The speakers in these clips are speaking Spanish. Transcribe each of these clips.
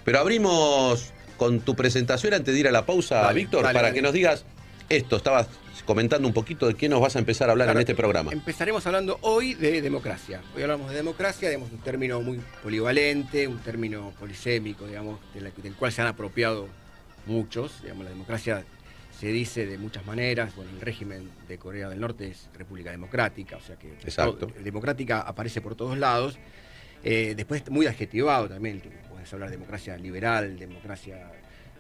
Pero abrimos con tu presentación antes de ir a la pausa, Dale, Víctor, dale, para dale. que nos digas esto. Estabas comentando un poquito de qué nos vas a empezar a hablar Claro, en este programa. Empezaremos hablando hoy de democracia. Hoy hablamos de democracia, digamos, un término muy polivalente, un término polisémico, digamos, del cual se han apropiado muchos. Digamos, la democracia se dice de muchas maneras. Bueno, el régimen de Corea del Norte es República Democrática, o sea que Exacto. democrática aparece por todos lados. Después muy adjetivado también, puedes hablar de democracia liberal, democracia,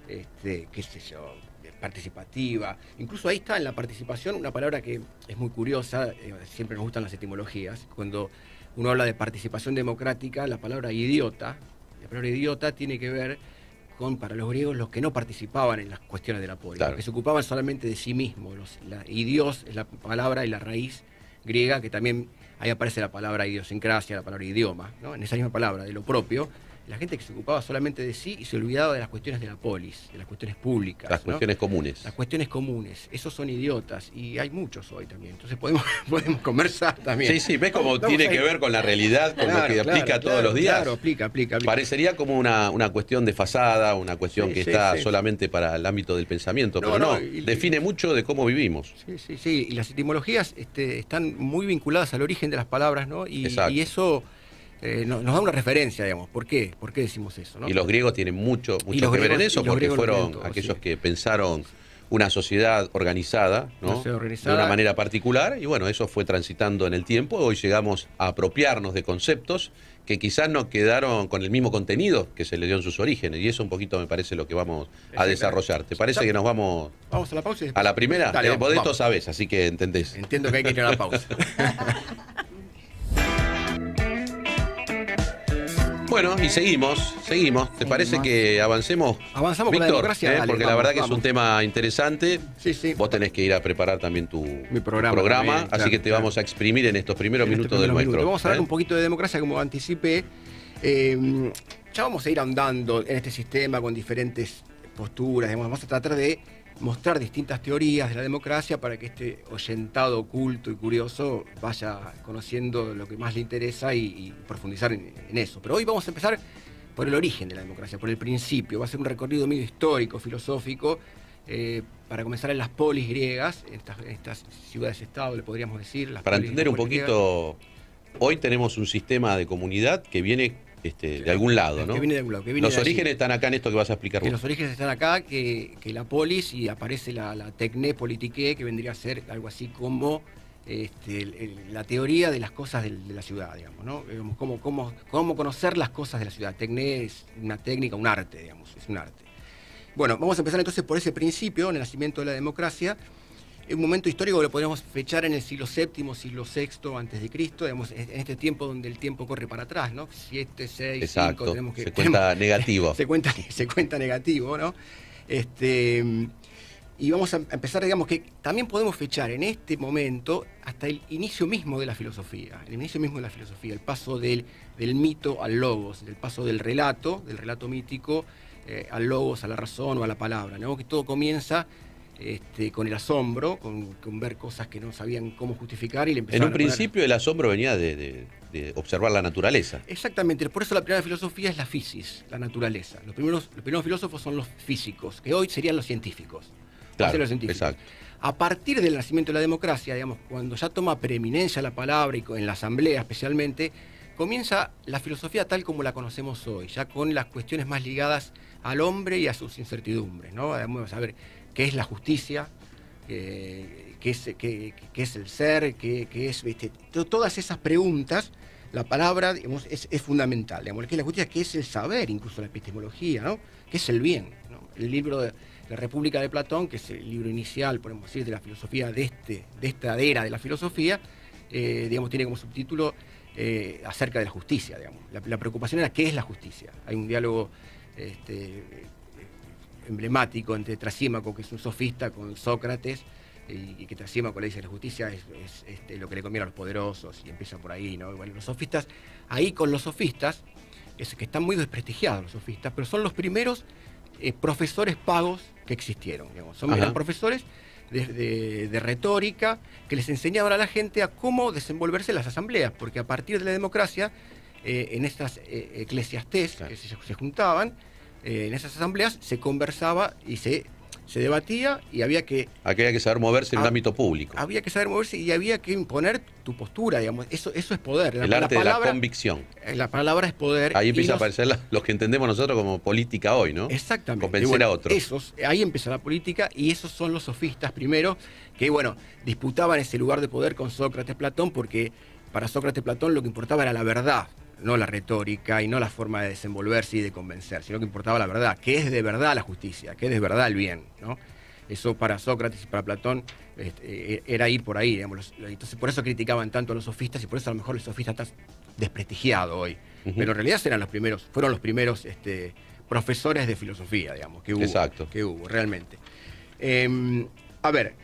qué sé yo, participativa. Incluso ahí está en la participación una palabra que es muy curiosa, siempre nos gustan las etimologías. Cuando uno habla de participación democrática, la palabra idiota tiene que ver con, para los griegos, los que no participaban en las cuestiones de la polis, Claro. los que se ocupaban solamente de sí mismos. Idios es la palabra y la raíz griega, que también ahí aparece la palabra idiosincrasia, la palabra idioma, ¿no? En esa misma palabra, de lo propio, la gente que se ocupaba solamente de sí y se olvidaba de las cuestiones de la polis, de las cuestiones públicas. Las ¿no? cuestiones comunes. Las cuestiones comunes, esos son idiotas, y hay muchos hoy también, entonces podemos conversar también. Sí, ves cómo tiene que ver con la realidad, con lo que aplica todos los días. Claro, aplica. Parecería como una cuestión desfasada, una cuestión que está solamente para el ámbito del pensamiento, pero no, define mucho de cómo vivimos. Sí, y las etimologías están muy vinculadas al origen de las palabras, ¿no? Y eso nos da una referencia, digamos. ¿Por qué? ¿Por qué decimos eso? ¿No? Y los griegos tienen mucho que ver en eso, porque fueron aquellos que pensaron una sociedad organizada, ¿no? De una manera particular, y bueno, eso fue transitando en el tiempo. Hoy llegamos a apropiarnos de conceptos que quizás no quedaron con el mismo contenido que se le dio en sus orígenes, y eso un poquito me parece lo que vamos a desarrollar. ¿Te parece que nos vamos a la pausa? ¿A la primera? Dale, vos de esto sabés, así que entendés. Entiendo que hay que ir a la pausa. Bueno, y seguimos. ¿Te parece que avancemos? Avanzamos, Víctor, con la democracia. Dale, porque la verdad que es un tema interesante. Sí. Vos tenés que ir a preparar también tu programa también, así que te vamos a exprimir en estos primeros minutos del nuestro. Vamos a hablar un poquito de democracia, como anticipé. Ya vamos a ir ahondando en este sistema con diferentes posturas. Digamos, vamos a tratar de mostrar distintas teorías de la democracia para que este oyentado culto y curioso vaya conociendo lo que más le interesa y profundizar en eso. Pero hoy vamos a empezar por el origen de la democracia, por el principio. Va a ser un recorrido medio histórico, filosófico, para comenzar en las polis griegas, en estas ciudades-estado, le podríamos decir. Para entender un poquito, hoy tenemos un sistema de comunidad que viene de algún lado, ¿no? Que viene de algún lado. Los orígenes están acá en esto que vas a explicar vos. Los orígenes están acá, que la polis, y aparece la tecné politiqué, que vendría a ser algo así como la teoría de las cosas de la ciudad, digamos, ¿no? Cómo conocer las cosas de la ciudad. Tecné es una técnica, un arte, digamos, es un arte. Bueno, vamos a empezar entonces por ese principio, en el nacimiento de la democracia. Un momento histórico que lo podríamos fechar en el siglo VII, siglo VI antes de Cristo, digamos, en este tiempo donde el tiempo corre para atrás, ¿no? 7, 6, Exacto. 5, tenemos que... Se cuenta negativo. Se cuenta negativo, ¿no? Y vamos a empezar, digamos, que también podemos fechar en este momento hasta el inicio mismo de la filosofía, el paso del mito al logos, del paso del relato mítico, al logos, a la razón o a la palabra, ¿no? Que todo comienza con el asombro, con ver cosas que no sabían cómo justificar y le empezaron En un principio el asombro venía de observar la naturaleza. Exactamente, por eso la primera filosofía es la physis, la naturaleza. Los primeros filósofos son los físicos, que hoy serían los científicos. Claro, exacto. A partir del nacimiento de la democracia, digamos, cuando ya toma preeminencia la palabra y en la asamblea especialmente, comienza la filosofía tal como la conocemos hoy, ya con las cuestiones más ligadas al hombre y a sus incertidumbres, ¿no? Vamos a ver qué es la justicia, qué es el ser, qué es, todas esas preguntas. La palabra, digamos, es fundamental, digamos, qué es la justicia, qué es el saber, incluso la epistemología, ¿no? Qué es el bien, ¿no? El libro de La República de Platón, que es el libro inicial, podemos decir, de la filosofía, de esta era de la filosofía, digamos, tiene como subtítulo acerca de la justicia, digamos. La preocupación era qué es la justicia. Hay un diálogo emblemático entre Trasímaco, que es un sofista, con Sócrates, y que Trasímaco le dice que la justicia es lo que le conviene a los poderosos, y empieza por ahí, ¿no? Bueno, los sofistas, con los sofistas, que están muy desprestigiados los sofistas, pero son los primeros profesores pagos que existieron, digamos. Eran profesores de retórica que les enseñaban a la gente a cómo desenvolverse en las asambleas, porque a partir de la democracia, en estas eclesiastés que se juntaban, en esas asambleas se conversaba y se debatía y había que... Aquí había que saber moverse en el ámbito público. Había que saber moverse y había que imponer tu postura, digamos. Eso es poder. El arte de la convicción. La palabra es poder. Ahí empieza a aparecer los que entendemos nosotros como política hoy, ¿no? Exactamente. Convencer a otros. Ahí empieza la política y esos son los sofistas primero que, disputaban ese lugar de poder con Sócrates, Platón, porque para Sócrates, Platón lo que importaba era la verdad, no la retórica y no la forma de desenvolverse y de convencer, sino que importaba la verdad, que es de verdad la justicia, que es de verdad el bien, ¿no? Eso para Sócrates y para Platón era ir por ahí, digamos. Entonces por eso criticaban tanto a los sofistas y por eso a lo mejor el sofista está desprestigiado hoy. Pero en realidad fueron los primeros profesores de filosofía, digamos, que hubo. Exacto. Que hubo, realmente. A ver,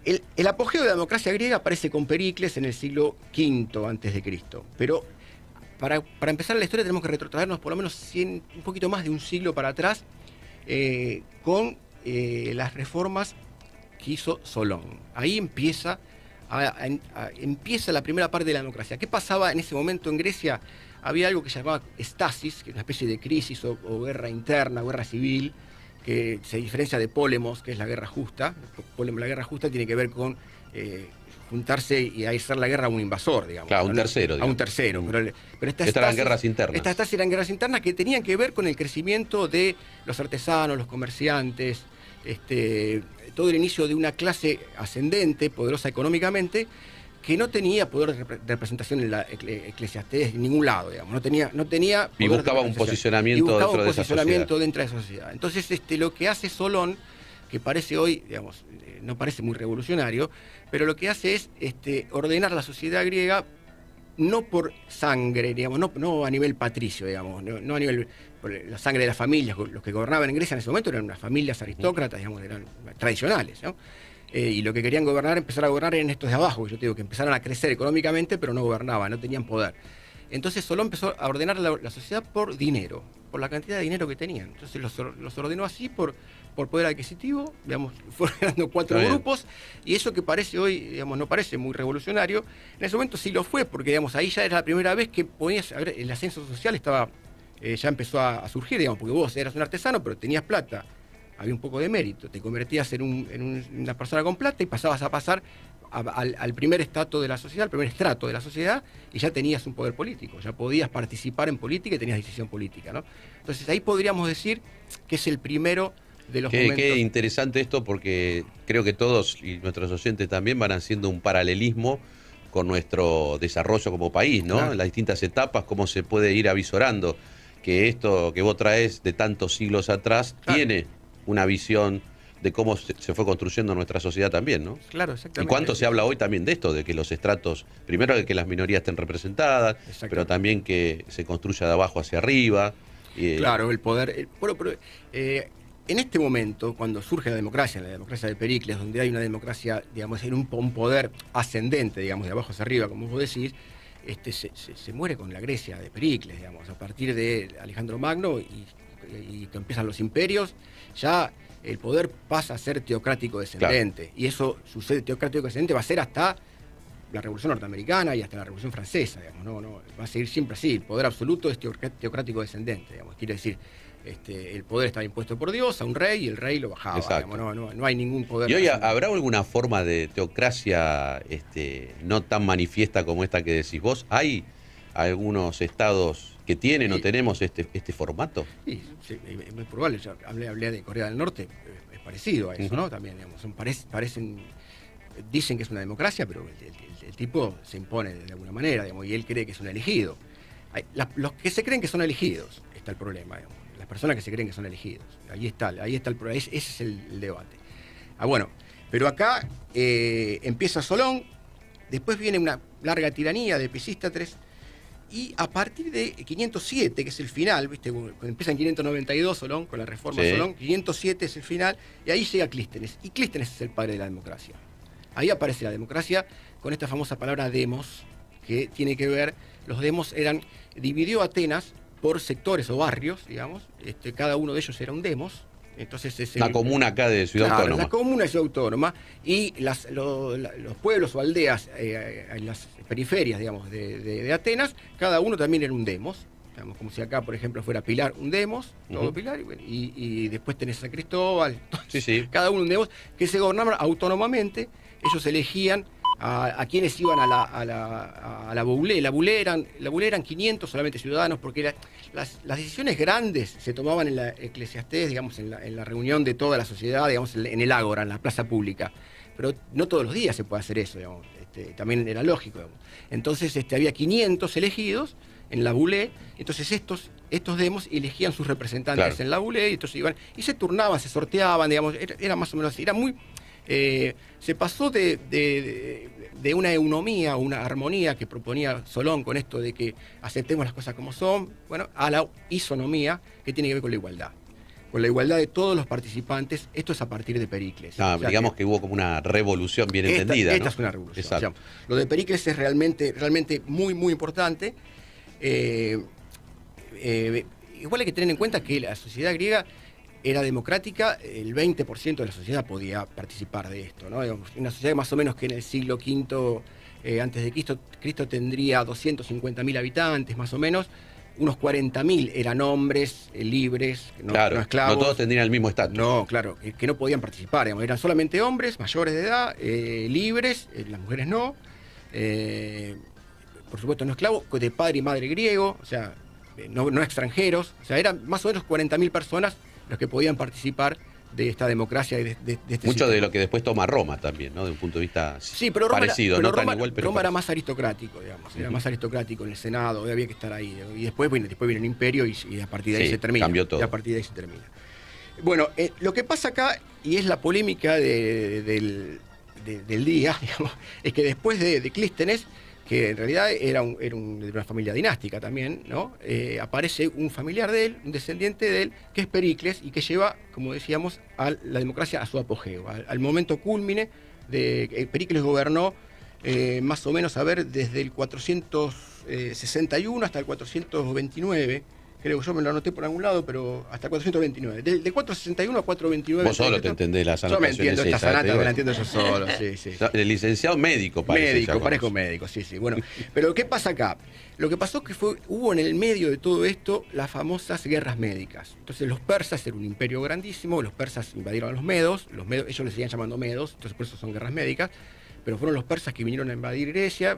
el apogeo de la democracia griega aparece con Pericles en el siglo V a.C., pero para empezar la historia tenemos que retrotraernos por lo menos un poquito más de un siglo para atrás con las reformas que hizo Solón. Ahí empieza la primera parte de la democracia. ¿Qué pasaba en ese momento en Grecia? Había algo que se llamaba estasis, que es una especie de crisis o guerra interna, guerra civil, que se diferencia de Pólemos, que es la guerra justa. La guerra justa tiene que ver con juntarse y hacer la guerra a un invasor, digamos. Claro, a un tercero. A un tercero. Pero estas eran guerras internas. Estas estasis eran guerras internas que tenían que ver con el crecimiento de los artesanos, los comerciantes, todo el inicio de una clase ascendente, poderosa económicamente, que no tenía poder de representación en la eclesiastía en ningún lado, digamos. No tenía y buscaba un posicionamiento dentro de esa sociedad. Entonces, lo que hace Solón, que parece hoy, digamos, no parece muy revolucionario, pero lo que hace es ordenar la sociedad griega no por sangre, digamos, no a nivel patricio, digamos, no a nivel por la sangre de las familias. Los que gobernaban en Grecia en ese momento eran unas familias aristócratas, digamos, eran tradicionales, ¿no? Y lo que querían empezar a gobernar eran estos de abajo, que yo te digo, que empezaron a crecer económicamente, pero no gobernaban, no tenían poder. Entonces Solón empezó a ordenar la sociedad por dinero, por la cantidad de dinero que tenían. Entonces los ordenó así por poder adquisitivo, digamos, fueron dando 4 grupos, y eso que parece hoy, digamos, no parece muy revolucionario, en ese momento sí lo fue, porque digamos, ahí ya era la primera vez que el ascenso social ya empezó a surgir, digamos, porque vos eras un artesano, pero tenías plata, había un poco de mérito, te convertías en una persona con plata y pasabas a pasar al primer estrato de la sociedad, y ya tenías un poder político, ya podías participar en política y tenías decisión política, ¿no? Entonces ahí podríamos decir que es el primero de los momentos. Qué interesante esto, porque creo que todos y nuestros oyentes también van haciendo un paralelismo con nuestro desarrollo como país, ¿no? Claro. En las distintas etapas, cómo se puede ir avisorando que esto que vos traes de tantos siglos atrás tiene una visión de cómo se fue construyendo nuestra sociedad también, ¿no? Claro, exactamente. Y cuánto se habla hoy también de esto, de que los estratos, primero de que las minorías estén representadas, pero también que se construya de abajo hacia arriba. Claro, el poder. En este momento, cuando surge la democracia de Pericles, donde hay una democracia, digamos, en un poder ascendente, digamos, de abajo hacia arriba, como vos decís, se muere con la Grecia de Pericles, digamos, a partir de Alejandro Magno y que empiezan los imperios, ya el poder pasa a ser teocrático descendente. Claro. Y eso sucede, teocrático descendente va a ser hasta la Revolución Norteamericana y hasta la Revolución Francesa, digamos, no va a seguir siempre así. El poder absoluto es teocrático descendente, digamos, quiere decir, el poder estaba impuesto por Dios a un rey y el rey lo bajaba. Digamos, no hay ningún poder. ¿Y hoy habrá alguna forma de teocracia no tan manifiesta como esta que decís vos? ¿Hay algunos estados que tienen o tenemos este formato? Sí, es muy probable. Yo hablé de Corea del Norte, es parecido a eso, ¿no? También, digamos, dicen que es una democracia, pero el tipo se impone de alguna manera, digamos, y él cree que es un elegido. Los que se creen que son elegidos, está el problema, digamos. Las personas que se creen que son elegidos. Ahí está el problema, ese es el debate. Bueno, pero acá empieza Solón, después viene una larga tiranía de Pisístrates, y a partir de 507, que es el final, ¿viste? Cuando empieza en 592 Solón, con la reforma de Solón, 507 es el final, y ahí llega Clístenes, y Clístenes es el padre de la democracia. Ahí aparece la democracia con esta famosa palabra demos, que tiene que ver, los demos dividió Atenas por sectores o barrios, digamos, cada uno de ellos era un demos. Entonces la comuna acá de Ciudad Autónoma. La comuna de Ciudad Autónoma, y los pueblos o aldeas en las periferias, digamos, de Atenas, cada uno también era un demos, digamos, como si acá, por ejemplo, fuera Pilar un demos, todo Pilar, y después tenés a Cristóbal, cada uno un demos, que se gobernaban autónomamente. Ellos elegían a quienes iban a la Boulé. La Boulé eran 500 solamente ciudadanos, porque las decisiones grandes se tomaban en la eclesiastés, digamos, en la reunión de toda la sociedad, digamos, en el ágora, en la plaza pública. Pero no todos los días se puede hacer eso, digamos. También era lógico, digamos. Entonces había 500 elegidos en la Boulé, entonces estos demos elegían sus representantes en la Boulé, y entonces iban, y se turnaban, se sorteaban, digamos, era más o menos así, era muy... se pasó de una eunomía, una armonía que proponía Solón con esto de que aceptemos las cosas como son, bueno, a la isonomía, que tiene que ver con la igualdad de todos los participantes. Esto es a partir de Pericles. O sea, digamos que hubo como una revolución bien entendida, ¿no? Esta es una revolución. Digamos. Lo de Pericles es realmente muy, muy importante. Igual hay que tener en cuenta que la sociedad griega era democrática, el 20% de la sociedad podía participar de esto, ¿no? Una sociedad más o menos que en el siglo V antes de Cristo tendría 250.000 habitantes, más o menos. Unos 40.000 eran hombres libres, no esclavos. No todos tendrían el mismo estatus. No, claro, que no podían participar. Digamos, eran solamente hombres mayores de edad, libres, las mujeres no. Por supuesto, no esclavos, de padre y madre griego, o sea, no extranjeros. O sea, eran más o menos 40.000 personas los que podían participar de esta democracia y de este mucho sistema. De lo que después toma Roma también, ¿no? De un punto de vista pero parecido, no tan igual, pero Roma era más aristocrático, digamos, era más aristocrático en el Senado, había que estar ahí. Y después viene el imperio y a partir de ahí se termina. Cambió todo. Y a partir de ahí se termina. Bueno, lo que pasa acá, y es la polémica del día, digamos, es que después de Clístenes, que en realidad era de una familia dinástica también, ¿no? Aparece un familiar de él, un descendiente de él, que es Pericles, y que lleva, como decíamos, a la democracia a su apogeo, al momento cúlmine de Pericles gobernó más o menos, desde el 461 hasta el 429. Creo que yo me lo anoté por algún lado, pero hasta 429. Del 461 a 429... Vos solo te entendés las anotaciones. Yo me entiendo esta sanata, me la entiendo yo solo, sí. El licenciado médico parece. Parezco médico, sí. Bueno, pero ¿qué pasa acá? Lo que pasó es que hubo en el medio de todo esto las famosas guerras médicas. Entonces los persas eran un imperio grandísimo, los persas invadieron a los medos, ellos les seguían llamando medos, entonces por eso son guerras médicas, pero fueron los persas que vinieron a invadir Grecia,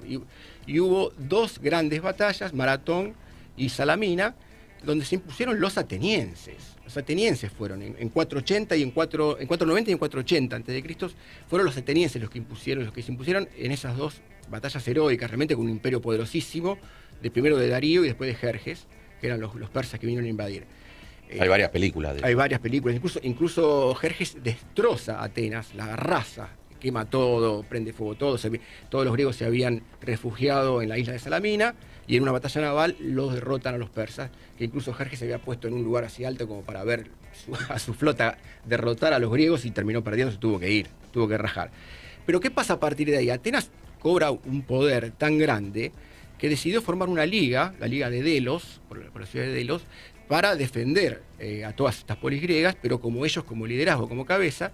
y hubo dos grandes batallas, Maratón y Salamina, donde se impusieron los atenienses. Los atenienses fueron en 480 y en 490 y en 480 a.C. fueron los atenienses los que se impusieron en esas dos batallas heroicas, realmente con un imperio poderosísimo, primero de Darío y después de Jerjes, que eran los persas que vinieron a invadir. Hay varias películas de eso. Hay varias películas, incluso Jerjes destroza Atenas, la arrasa, quema todo, prende fuego todo. Todos los griegos se habían refugiado en la isla de Salamina, y en una batalla naval los derrotan a los persas, que incluso Jerjes se había puesto en un lugar así alto como para ver a su flota derrotar a los griegos, y terminó perdiendo, se tuvo que rajar. Pero ¿qué pasa a partir de ahí? Atenas cobra un poder tan grande que decidió formar una liga, la Liga de Delos, por la ciudad de Delos, para defender a todas estas polis griegas, pero como ellos como liderazgo, como cabeza.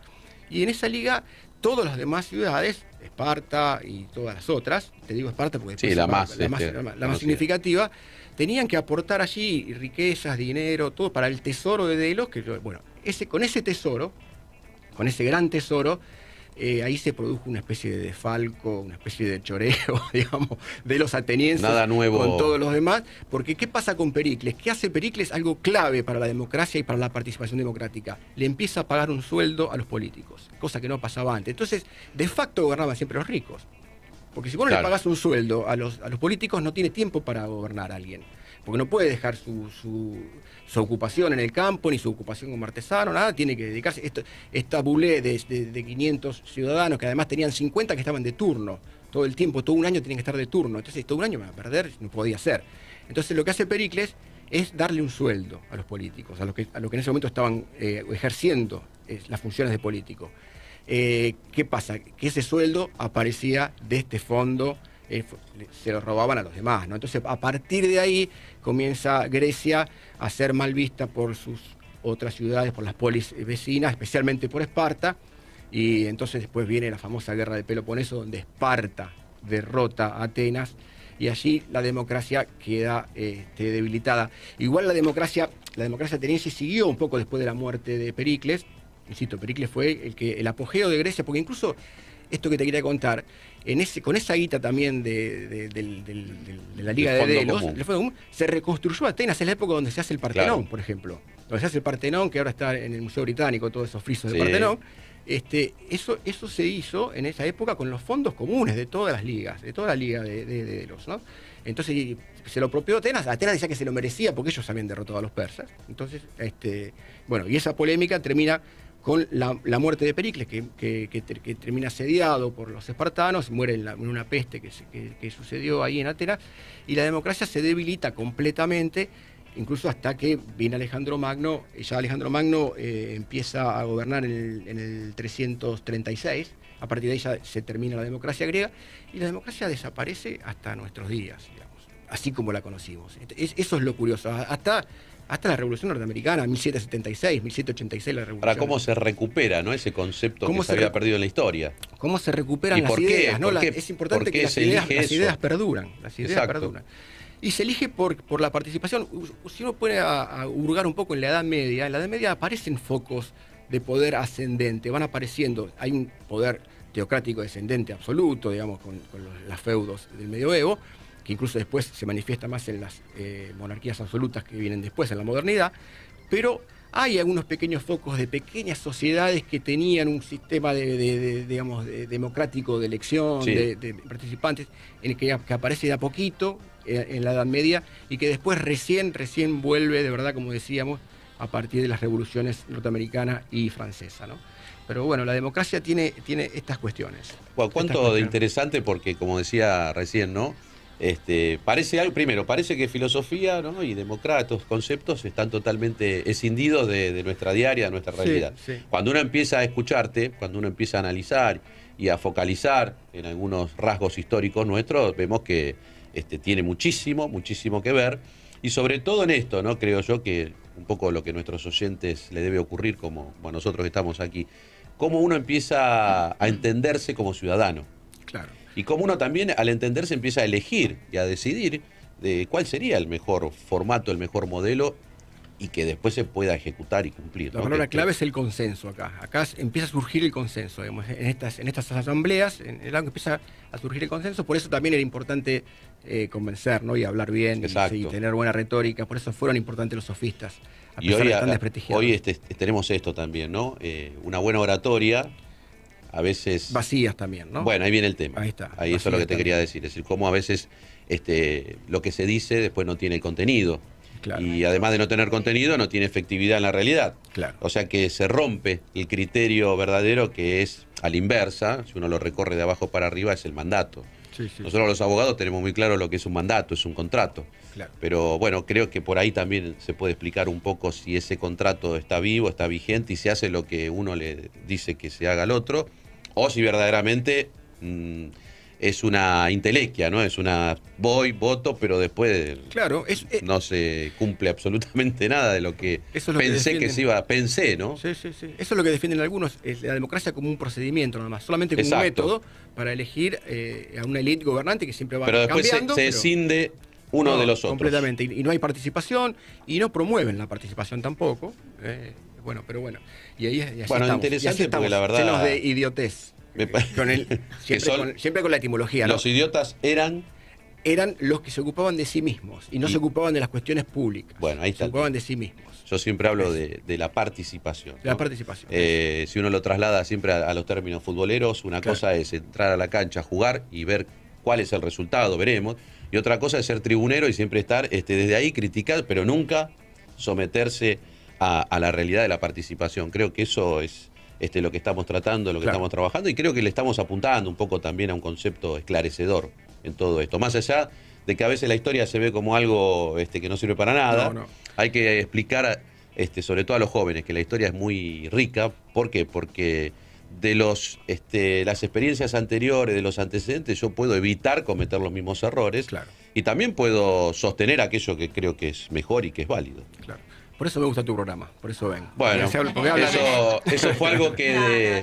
Y en esa liga todas las demás ciudades, Esparta y todas las otras, te digo Esparta porque la más significativa, tenían que aportar allí riquezas, dinero, todo para el tesoro de Delos, que bueno, con ese tesoro, con ese gran tesoro, ahí se produjo una especie de desfalco, una especie de choreo, digamos, de los atenienses. Nada nuevo con todos los demás. Porque ¿qué pasa con Pericles? ¿Qué hace Pericles? Algo clave para la democracia y para la participación democrática. Le empieza a pagar un sueldo a los políticos, cosa que no pasaba antes. Entonces, de facto gobernaban siempre los ricos. Porque si vos no le pagás un sueldo a los políticos, no tiene tiempo para gobernar a alguien. Porque no puede dejar su ocupación en el campo, ni su ocupación como artesano, nada, tiene que dedicarse. Esta boulé de 500 ciudadanos, que además tenían 50 que estaban de turno, todo el tiempo, todo un año tienen que estar de turno. Entonces, todo un año me va a perder, no podía ser. Entonces, lo que hace Pericles es darle un sueldo a los políticos, a los que en ese momento estaban ejerciendo las funciones de político. ¿Qué pasa? Que ese sueldo aparecía de este fondo, se lo robaban a los demás, ¿no? Entonces, a partir de ahí comienza Grecia a ser mal vista por sus otras ciudades, por las polis vecinas, especialmente por Esparta, y entonces después viene la famosa guerra de Peloponeso, donde Esparta derrota a Atenas, y allí la democracia queda debilitada. Igual la democracia ateniense siguió un poco después de la muerte de Pericles. Insisto, Pericles fue el apogeo de Grecia, porque incluso esto que te quería contar, con esa guita también de la Liga de Delos, se reconstruyó Atenas, en la época donde se hace el Partenón, por ejemplo. Donde se hace el Partenón, que ahora está en el Museo Británico, todos esos frisos de Partenón. Eso se hizo en esa época con los fondos comunes de todas las ligas, de toda la Liga de Delos, ¿no? Entonces se lo apropió Atenas. Atenas decía que se lo merecía porque ellos habían derrotado a los persas. Entonces, y esa polémica termina con la muerte de Pericles, que termina asediado por los espartanos, muere en una peste que sucedió ahí en Atenas, y la democracia se debilita completamente, incluso hasta que viene Alejandro Magno. Y ya Alejandro Magno empieza a gobernar en el 336, a partir de ahí ya se termina la democracia griega, y la democracia desaparece hasta nuestros días, digamos, así como la conocimos. Eso es lo curioso, hasta la Revolución Norteamericana, 1776, 1786 la Revolución. Ahora, ¿cómo se recupera, ¿no?, ese concepto que se había perdido en la historia? ¿Cómo se recuperan las ideas? ¿No? Es importante que las ideas perduran. Las ideas perduran. Y se elige por la participación. Si uno pone a hurgar un poco en la Edad Media aparecen focos de poder ascendente, van apareciendo. Hay un poder teocrático descendente absoluto, digamos, con los feudos del medioevo, que incluso después se manifiesta más en las monarquías absolutas que vienen después, en la modernidad, pero hay algunos pequeños focos de pequeñas sociedades que tenían un sistema democrático de elección, de participantes, en el que aparece de a poquito en la Edad Media, y que después recién vuelve, de verdad, como decíamos, a partir de las revoluciones norteamericana y francesa, ¿no? Pero bueno, la democracia tiene estas cuestiones. Bueno, cuánto de interesante, porque como decía recién, ¿no?, parece que filosofía, ¿no?, y democracia, estos conceptos están totalmente escindidos de nuestra diaria, de nuestra realidad. Sí. Cuando uno empieza a escucharte, cuando uno empieza a analizar y a focalizar en algunos rasgos históricos nuestros, vemos que tiene muchísimo que ver, y sobre todo en esto, ¿no?, creo yo que un poco lo que a nuestros oyentes le debe ocurrir, como a nosotros que estamos aquí, cómo uno empieza a entenderse como ciudadano. Claro. Y cómo uno también, al entenderse, empieza a elegir y a decidir de cuál sería el mejor formato, el mejor modelo, y que después se pueda ejecutar y cumplir, La ¿no? palabra clave es el consenso acá. Acá empieza a surgir el consenso, digamos, en estas asambleas, en el año empieza a surgir el consenso. Por eso también era importante convencer, ¿no?, y hablar bien, y tener buena retórica. Por eso fueron importantes los sofistas, a pesar de tan desprestigiados. Hoy tenemos esto también, ¿no? Una buena oratoria, a veces... Vacías también, ¿no? Bueno, ahí viene el tema. Ahí está. Ahí eso es lo que te quería decir. Es decir, cómo a veces lo que se dice después no tiene contenido. Claro. Y además de no tener contenido, no tiene efectividad en la realidad. Claro. O sea que se rompe el criterio verdadero, que es a la inversa, si uno lo recorre de abajo para arriba, es el mandato. Sí. Nosotros los abogados tenemos muy claro lo que es un mandato, es un contrato. Claro. Pero bueno, creo que por ahí también se puede explicar un poco si ese contrato está vivo, está vigente y se hace lo que uno le dice que se haga al otro, o si verdaderamente es una intelequia, ¿no? Es una voto, pero después no se cumple absolutamente nada de lo que pensé, ¿no? Sí. Eso es lo que defienden algunos, es la democracia como un procedimiento nada más, solamente como un método para elegir a una élite gobernante que siempre va cambiando. Pero después se escinde uno de los otros. Completamente, y no hay participación, y no promueven la participación tampoco. Pero bueno, y ahí así bueno, estamos. Interesante, porque la verdad... Llenos de idiotez. Siempre con la etimología, ¿no? Los idiotas eran los que se ocupaban de sí mismos y no se ocupaban de las cuestiones públicas. Bueno, ahí está. Se ocupaban de sí mismos. Yo siempre hablo de la participación, ¿no? La participación. Si uno lo traslada siempre a los términos futboleros, una cosa es entrar a la cancha, jugar y ver cuál es el resultado, veremos. Y otra cosa es ser tribunero y siempre estar desde ahí, criticar, pero nunca someterse a la realidad de la participación. Creo que eso es lo que estamos tratando, lo que estamos trabajando, y creo que le estamos apuntando un poco también a un concepto esclarecedor en todo esto. Más allá de que a veces la historia se ve como algo que no sirve para nada, hay que explicar, sobre todo a los jóvenes, que la historia es muy rica. ¿Por qué? Porque de las experiencias anteriores, de los antecedentes, yo puedo evitar cometer los mismos errores, y también puedo sostener aquello que creo que es mejor y que es válido. Claro. Por eso me gusta tu programa, por eso vengo. Bueno, eso fue algo que...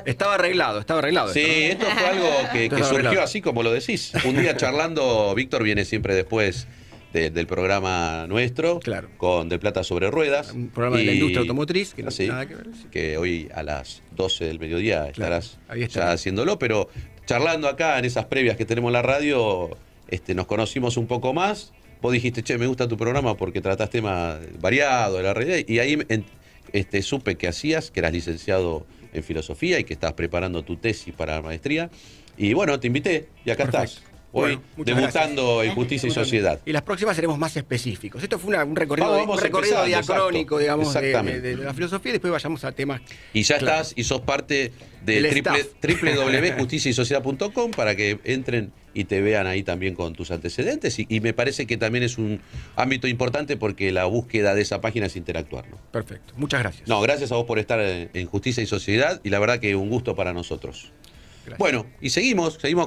Estaba arreglado. Sí, esto fue algo que surgió así como lo decís. Un día charlando, Víctor viene siempre después del programa nuestro, claro, con Del Plata sobre Ruedas. Un programa de la industria automotriz, que no tiene nada que ver. Sí. Que hoy a las 12 del mediodía estarás ya haciéndolo, pero charlando acá en esas previas que tenemos en la radio, nos conocimos un poco más. Vos dijiste, che, me gusta tu programa porque tratás temas variados de la realidad, y ahí supe que eras licenciado en filosofía y que estabas preparando tu tesis para la maestría. Y bueno, te invité y acá estás. Hoy debutando en Justicia y Sociedad. Y las próximas seremos más específicos. Esto fue un recorrido diacrónico, digamos, de la filosofía, y después vayamos a temas. Y ya estás y sos parte de www.justiciasociedad.com para que entren y te vean ahí también con tus antecedentes. Y me parece que también es un ámbito importante porque la búsqueda de esa página es interactuar, ¿no? Perfecto. Muchas gracias. No, gracias a vos por estar en Justicia y Sociedad, y la verdad que un gusto para nosotros. Gracias. Bueno, y seguimos